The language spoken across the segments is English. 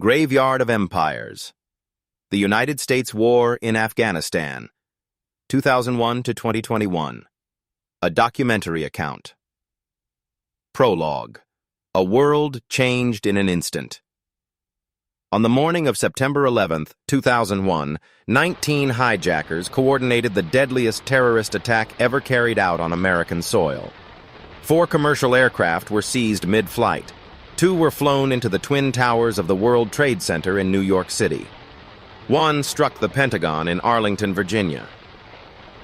Graveyard of Empires. The United States War in Afghanistan, 2001 to 2021. A documentary account. Prologue. A world changed in an instant. On the morning of September 11, 2001, 19 hijackers coordinated the deadliest terrorist attack ever carried out on American soil. 4 commercial aircraft were seized mid-flight. 2 were flown into the Twin Towers of the World Trade Center in New York City. 1 struck the Pentagon in Arlington, Virginia.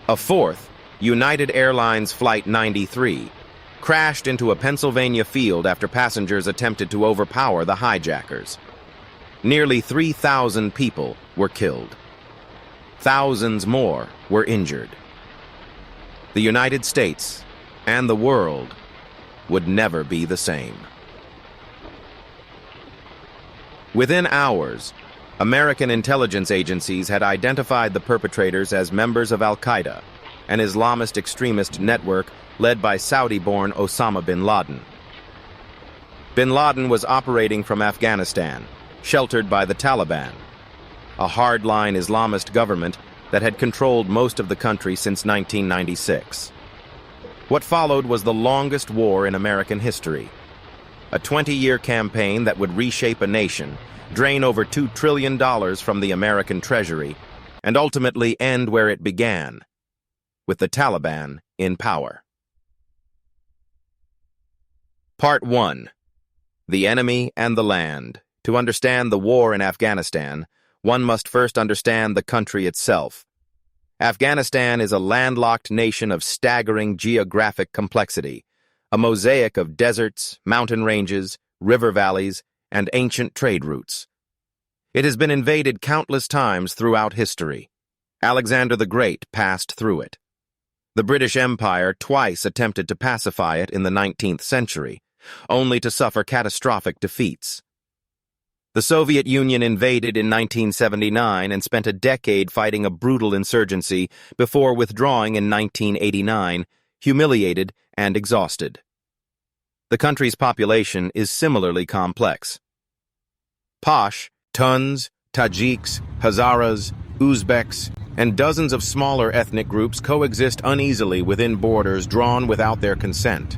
A 4th, United Airlines Flight 93, crashed into a Pennsylvania field after passengers attempted to overpower the hijackers. Nearly 3,000 people were killed. Thousands more were injured. The United States and the world would never be the same. Within hours, American intelligence agencies had identified the perpetrators as members of Al-Qaeda, an Islamist extremist network led by Saudi-born Osama bin Laden. Bin Laden was operating from Afghanistan, sheltered by the Taliban, a hardline Islamist government that had controlled most of the country since 1996. What followed was the longest war in American history, a 20-year campaign that would reshape a nation, drain over $2 trillion from the American treasury, and ultimately end where it began, with the Taliban in power. Part 1. The Enemy and the Land. To understand the war in Afghanistan, one must first understand the country itself. Afghanistan is a landlocked nation of staggering geographic complexity, a mosaic of deserts, mountain ranges, river valleys, and ancient trade routes. It has been invaded countless times throughout history. Alexander the Great passed through it. The British Empire twice attempted to pacify it in the 19th century, only to suffer catastrophic defeats. The Soviet Union invaded in 1979 and spent a decade fighting a brutal insurgency before withdrawing in 1989, humiliated and exhausted. The country's population is similarly complex. Pash, Tuns, Tajiks, Hazaras, Uzbeks, and dozens of smaller ethnic groups coexist uneasily within borders drawn without their consent.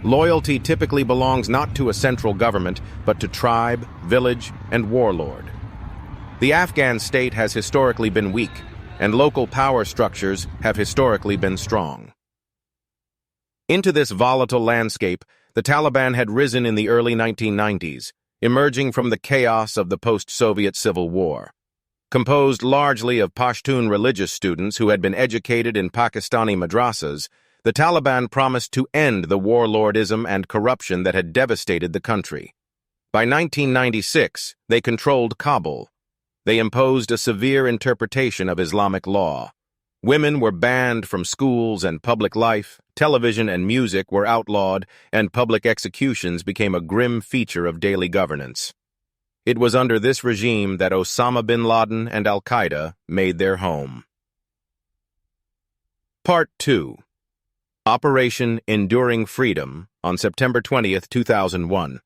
Loyalty typically belongs not to a central government, but to tribe, village, and warlord. The Afghan state has historically been weak, and local power structures have historically been strong. Into this volatile landscape, the Taliban had risen in the early 1990s, emerging from the chaos of the post-Soviet Civil War. Composed largely of Pashtun religious students who had been educated in Pakistani madrasas, the Taliban promised to end the warlordism and corruption that had devastated the country. By 1996, they controlled Kabul. They imposed a severe interpretation of Islamic law. Women were banned from schools and public life, television and music were outlawed, and public executions became a grim feature of daily governance. It was under this regime that Osama bin Laden and Al-Qaeda made their home. Part 2. Operation Enduring Freedom. On September 20, 2001,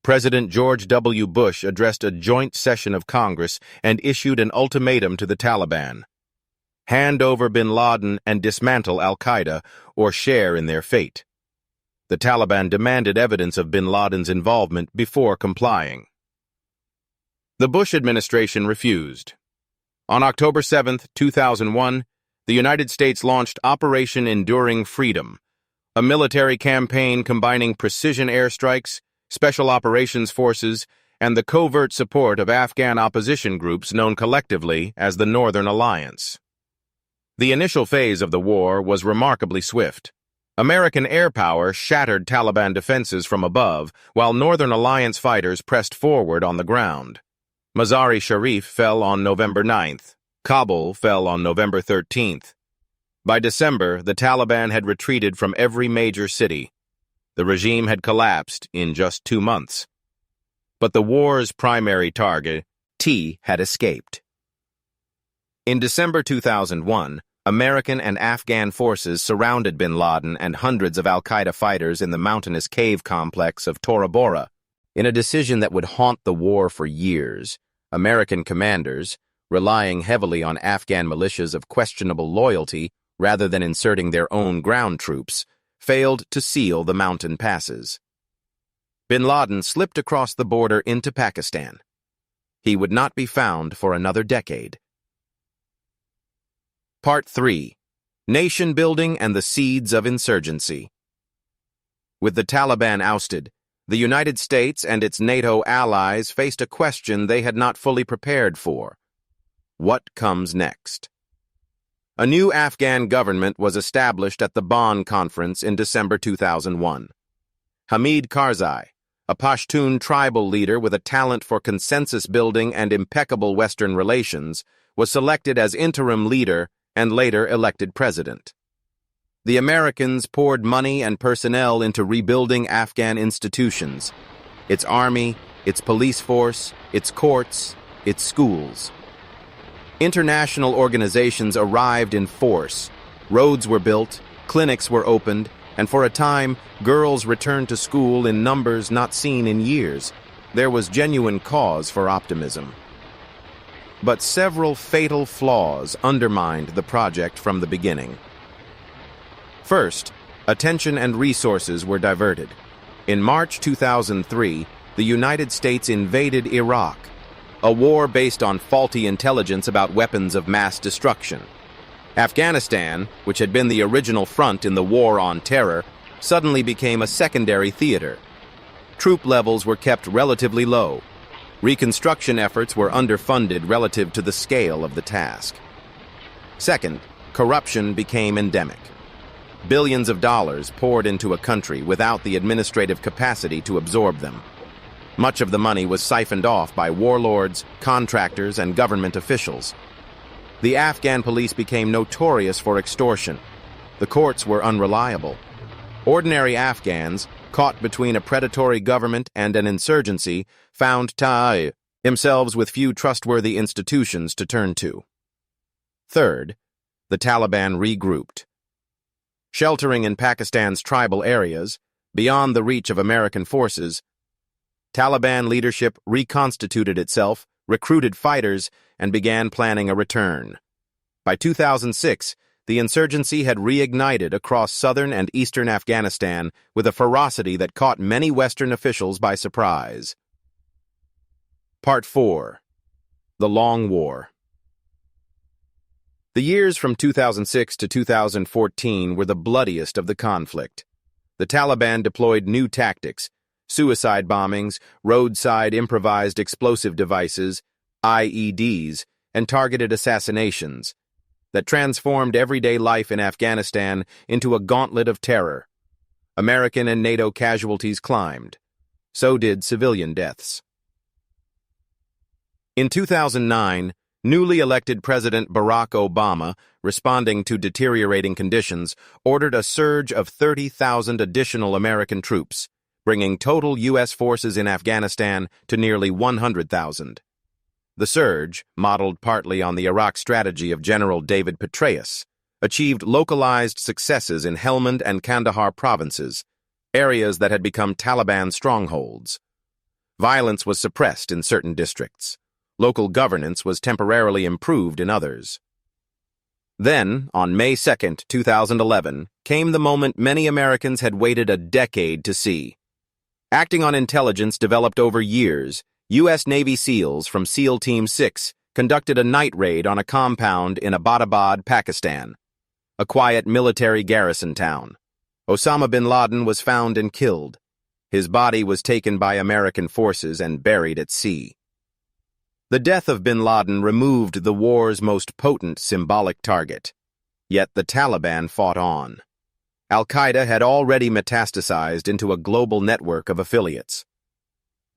President George W. Bush addressed a joint session of Congress and issued an ultimatum to the Taliban. Hand over bin Laden and dismantle Al-Qaeda or share in their fate. The Taliban demanded evidence of bin Laden's involvement before complying. The Bush administration refused. On October 7, 2001, the United States launched Operation Enduring Freedom, a military campaign combining precision airstrikes, special operations forces, and the covert support of Afghan opposition groups known collectively as the Northern Alliance. The initial phase of the war was remarkably swift. American air power shattered Taliban defenses from above, while Northern Alliance fighters pressed forward on the ground. Mazar-e-Sharif fell on November 9th. Kabul fell on November 13th. By December, the Taliban had retreated from every major city. The regime had collapsed in just 2 months. But the war's primary target, T, had escaped. In December 2001, American and Afghan forces surrounded bin Laden and hundreds of al-Qaeda fighters in the mountainous cave complex of Tora Bora. In a decision that would haunt the war for years, American commanders, relying heavily on Afghan militias of questionable loyalty rather than inserting their own ground troops, failed to seal the mountain passes. Bin Laden slipped across the border into Pakistan. He would not be found for another decade. Part 3. Nation Building and the Seeds of Insurgency. With the Taliban ousted, the United States and its NATO allies faced a question they had not fully prepared for. What comes next? A new Afghan government was established at the Bonn Conference in December 2001. Hamid Karzai, a Pashtun tribal leader with a talent for consensus building and impeccable Western relations, was selected as interim leader and later elected president. The Americans poured money and personnel into rebuilding Afghan institutions, its army, its police force, its courts, its schools. International organizations arrived in force. Roads were built, clinics were opened, and for a time, girls returned to school in numbers not seen in years. There was genuine cause for optimism. But several fatal flaws undermined the project from the beginning. First, attention and resources were diverted. In March 2003, the United States invaded Iraq, a war based on faulty intelligence about weapons of mass destruction. Afghanistan, which had been the original front in the war on terror, suddenly became a secondary theater. Troop levels were kept relatively low. Reconstruction efforts were underfunded relative to the scale of the task. Second, corruption became endemic. Billions of dollars poured into a country without the administrative capacity to absorb them. Much of the money was siphoned off by warlords, contractors, and government officials. The Afghan police became notorious for extortion. The courts were unreliable. Ordinary Afghans, caught between a predatory government and an insurgency, found themselves with few trustworthy institutions to turn to. Third, the Taliban regrouped. Sheltering in Pakistan's tribal areas, beyond the reach of American forces, Taliban leadership reconstituted itself, recruited fighters, and began planning a return. By 2006, the insurgency had reignited across southern and eastern Afghanistan with a ferocity that caught many Western officials by surprise. Part 4. The Long War. The years from 2006 to 2014 were the bloodiest of the conflict. The Taliban deployed new tactics, suicide bombings, roadside improvised explosive devices, IEDs, and targeted assassinations that transformed everyday life in Afghanistan into a gauntlet of terror. American and NATO casualties climbed. So did civilian deaths. In 2009, newly elected President Barack Obama, responding to deteriorating conditions, ordered a surge of 30,000 additional American troops, bringing total U.S. forces in Afghanistan to nearly 100,000. The surge, modeled partly on the Iraq strategy of General David Petraeus, achieved localized successes in Helmand and Kandahar provinces, areas that had become Taliban strongholds. Violence was suppressed in certain districts. Local governance was temporarily improved in others. Then, on May 2, 2011, came the moment many Americans had waited a decade to see. Acting on intelligence developed over years, U.S. Navy SEALs from SEAL Team 6 conducted a night raid on a compound in Abbottabad, Pakistan, a quiet military garrison town. Osama bin Laden was found and killed. His body was taken by American forces and buried at sea. The death of bin Laden removed the war's most potent symbolic target. Yet the Taliban fought on. Al-Qaeda had already metastasized into a global network of affiliates.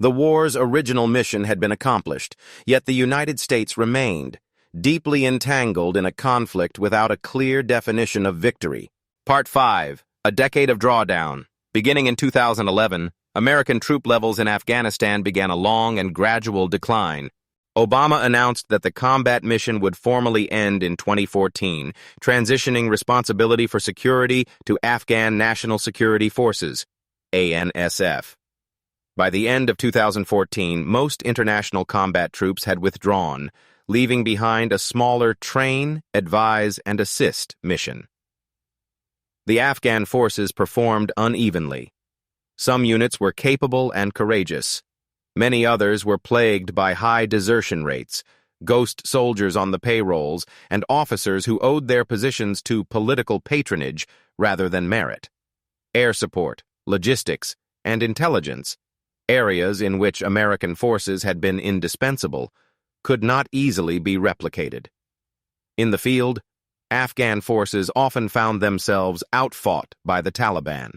The war's original mission had been accomplished, yet the United States remained, deeply entangled in a conflict without a clear definition of victory. Part 5. A decade of drawdown. Beginning in 2011, American troop levels in Afghanistan began a long and gradual decline. Obama announced that the combat mission would formally end in 2014, transitioning responsibility for security to Afghan National Security Forces, ANSF. By the end of 2014, most international combat troops had withdrawn, leaving behind a smaller train, advise, and assist mission. The Afghan forces performed unevenly. Some units were capable and courageous. Many others were plagued by high desertion rates, ghost soldiers on the payrolls, and officers who owed their positions to political patronage rather than merit. Air support, logistics, and intelligence, areas in which American forces had been indispensable, could not easily be replicated. In the field, Afghan forces often found themselves outfought by the Taliban.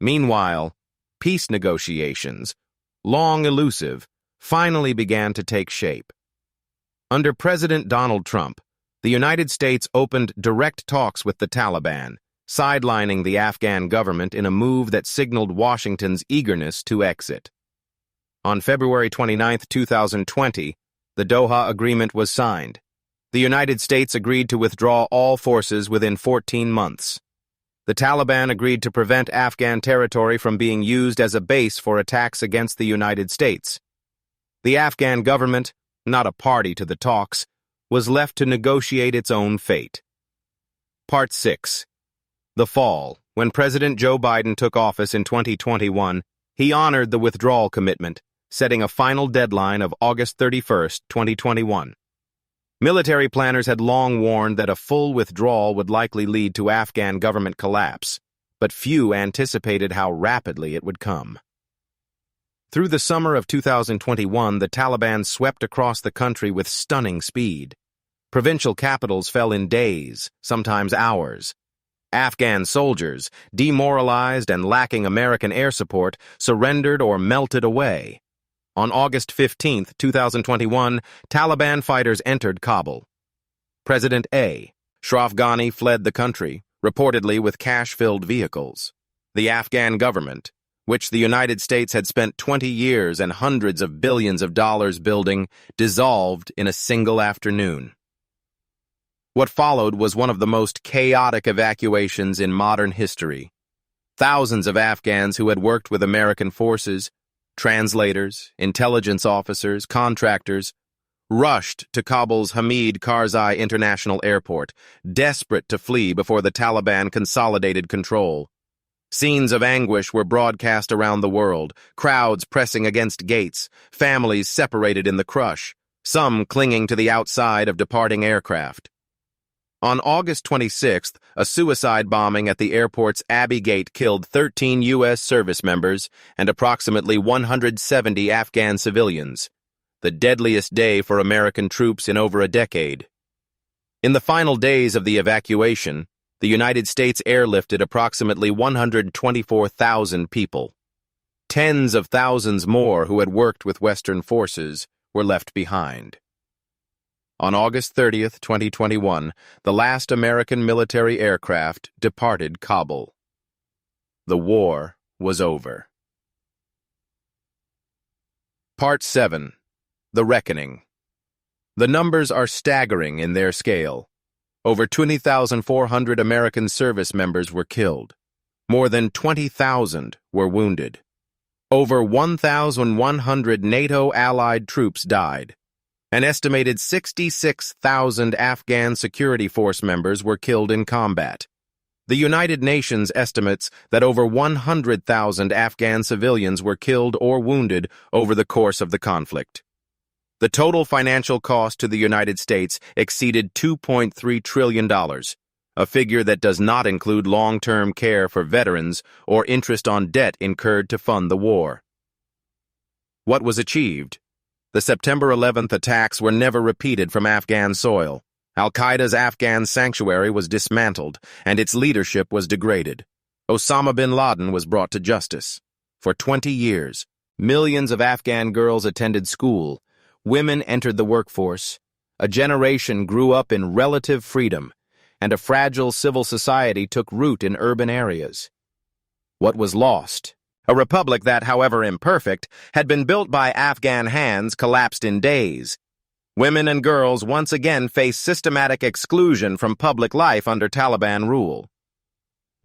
Meanwhile, peace negotiations, long elusive, finally began to take shape. Under President Donald Trump, the United States opened direct talks with the Taliban, sidelining the Afghan government in a move that signaled Washington's eagerness to exit. On February 29, 2020, the Doha Agreement was signed. The United States agreed to withdraw all forces within 14 months. The Taliban agreed to prevent Afghan territory from being used as a base for attacks against the United States. The Afghan government, not a party to the talks, was left to negotiate its own fate. Part 6. The fall. When President Joe Biden took office in 2021, he honored the withdrawal commitment, setting a final deadline of August 31, 2021. Military planners had long warned that a full withdrawal would likely lead to Afghan government collapse, but few anticipated how rapidly it would come. Through the summer of 2021, the Taliban swept across the country with stunning speed. Provincial capitals fell in days, sometimes hours. Afghan soldiers, demoralized and lacking American air support, surrendered or melted away. On August 15, 2021, Taliban fighters entered Kabul. President Ashraf Ghani fled the country, reportedly with cash-filled vehicles. The Afghan government, which the United States had spent 20 years and hundreds of billions of dollars building, dissolved in a single afternoon. What followed was one of the most chaotic evacuations in modern history. Thousands of Afghans who had worked with American forces, translators, intelligence officers, contractors, rushed to Kabul's Hamid Karzai International Airport, desperate to flee before the Taliban consolidated control. Scenes of anguish were broadcast around the world, crowds pressing against gates, families separated in the crush, some clinging to the outside of departing aircraft. On August 26th, a suicide bombing at the airport's Abbey Gate killed 13 U.S. service members and approximately 170 Afghan civilians, the deadliest day for American troops in over a decade. In the final days of the evacuation, the United States airlifted approximately 124,000 people. Tens of thousands more who had worked with Western forces were left behind. On August 30, 2021, the last American military aircraft departed Kabul. The war was over. Part 7. The Reckoning. The numbers are staggering in their scale. Over 20,400 American service members were killed. More than 20,000 were wounded. Over 1,100 NATO allied troops died. An estimated 66,000 Afghan security force members were killed in combat. The United Nations estimates that over 100,000 Afghan civilians were killed or wounded over the course of the conflict. The total financial cost to the United States exceeded $2.3 trillion, a figure that does not include long-term care for veterans or interest on debt incurred to fund the war. What was achieved? The September 11th attacks were never repeated from Afghan soil. Al-Qaeda's Afghan sanctuary was dismantled, and its leadership was degraded. Osama bin Laden was brought to justice. For 20 years, millions of Afghan girls attended school, women entered the workforce, a generation grew up in relative freedom, and a fragile civil society took root in urban areas. What was lost? A republic that, however imperfect, had been built by Afghan hands collapsed in days. Women and girls once again face systematic exclusion from public life under Taliban rule.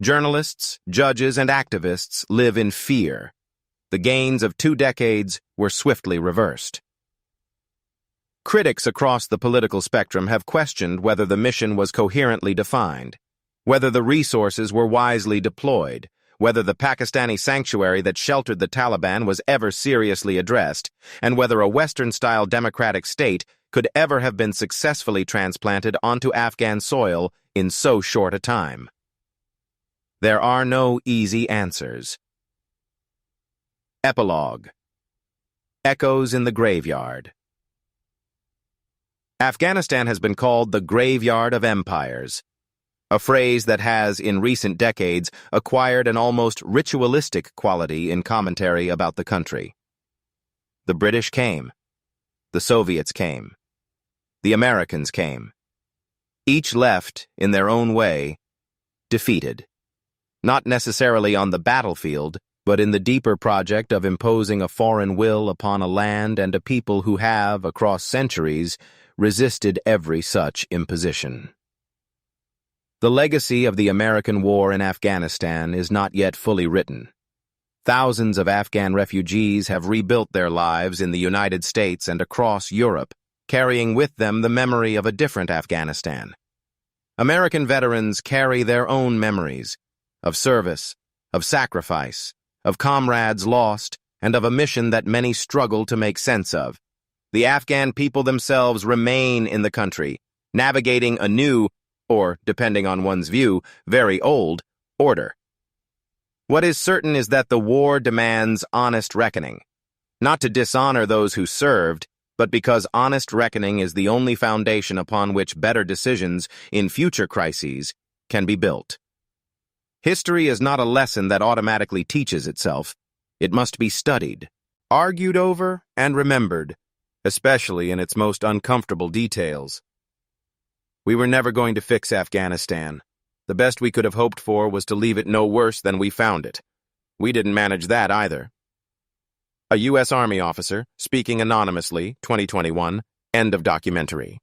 Journalists, judges, and activists live in fear. The gains of 2 decades were swiftly reversed. Critics across the political spectrum have questioned whether the mission was coherently defined, whether the resources were wisely deployed, whether the Pakistani sanctuary that sheltered the Taliban was ever seriously addressed, and whether a Western-style democratic state could ever have been successfully transplanted onto Afghan soil in so short a time. There are no easy answers. Epilogue. Echoes in the Graveyard. Afghanistan has been called the graveyard of empires, a phrase that has, in recent decades, acquired an almost ritualistic quality in commentary about the country. The British came. The Soviets came. The Americans came. Each left, in their own way, defeated. Not necessarily on the battlefield, but in the deeper project of imposing a foreign will upon a land and a people who have, across centuries, resisted every such imposition. The legacy of the American war in Afghanistan is not yet fully written. Thousands of Afghan refugees have rebuilt their lives in the United States and across Europe, carrying with them the memory of a different Afghanistan. American veterans carry their own memories of service, of sacrifice, of comrades lost, and of a mission that many struggle to make sense of. The Afghan people themselves remain in the country, navigating a new, or, depending on one's view, very old, order. What is certain is that the war demands honest reckoning, not to dishonor those who served, but because honest reckoning is the only foundation upon which better decisions in future crises can be built. History is not a lesson that automatically teaches itself. It must be studied, argued over, and remembered, especially in its most uncomfortable details. We were never going to fix Afghanistan. The best we could have hoped for was to leave it no worse than we found it. We didn't manage that either. A U.S. Army officer, speaking anonymously, 2021, end of documentary.